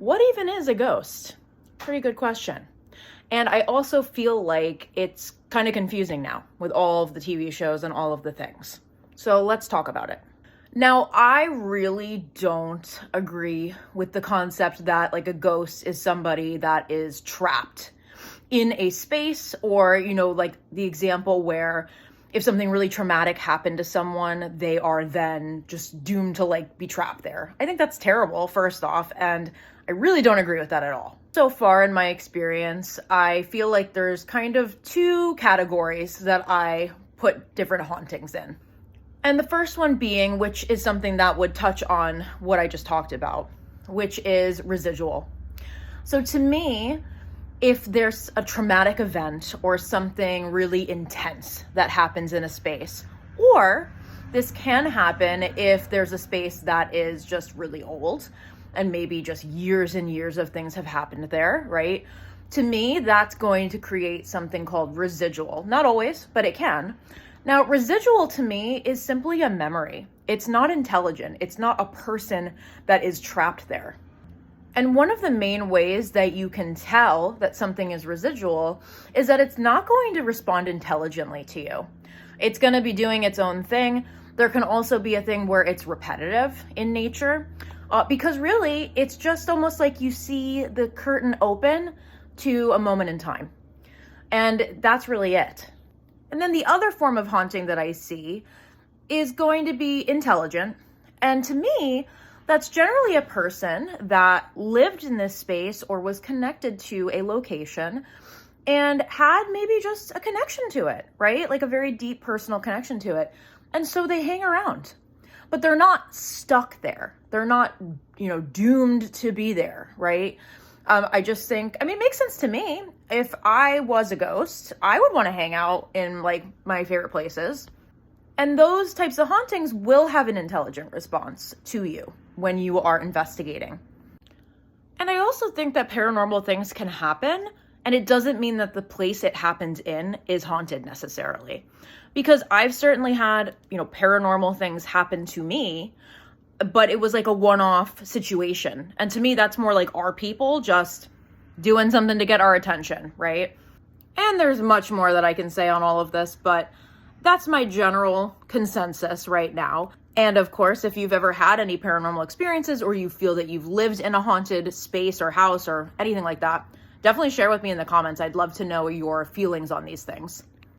what even is a ghost? Pretty good question. And I also feel like it's kind of confusing now with all of the TV shows and all of the things. So let's talk about it. Now, I really don't agree with the concept that like a ghost is somebody that is trapped in a space, or, like the example where if something really traumatic happened to someone, they are then just doomed to like be trapped there. I think that's terrible, first off, and I really don't agree with that at all. So far in my experience, I feel like there's kind of two categories that I put different hauntings in. And the first one being, which is something that would touch on what I just talked about, which is residual. So to me, if there's a traumatic event or something really intense that happens in a space, or this can happen if there's a space that is just really old and maybe just years and years of things have happened there, right? To me, that's going to create something called residual. Not always, but it can. Now, residual to me is simply a memory. It's not intelligent. It's not a person that is trapped there. And one of the main ways that you can tell that something is residual is that it's not going to respond intelligently to you. It's going to be doing its own thing. There can also be a thing where it's repetitive in nature, because really it's just almost like you see the curtain open to a moment in time. And that's really it. And then the other form of haunting that I see is going to be intelligent. And to me, that's generally a person that lived in this space or was connected to a location and had maybe just a connection to it, right? Like a very deep personal connection to it. And so they hang around, but they're not stuck there. They're not, doomed to be there, right? I just think, it makes sense to me. If I was a ghost, I would want to hang out in like my favorite places. And those types of hauntings will have an intelligent response to you when you are investigating. And I also think that paranormal things can happen, and it doesn't mean that the place it happens in is haunted necessarily. Because I've certainly had, paranormal things happen to me, but it was like a one-off situation. And to me, that's more like our people just doing something to get our attention, right? And there's much more that I can say on all of this, but that's my general consensus right now. And of course, if you've ever had any paranormal experiences or you feel that you've lived in a haunted space or house or anything like that, definitely share with me in the comments. I'd love to know your feelings on these things.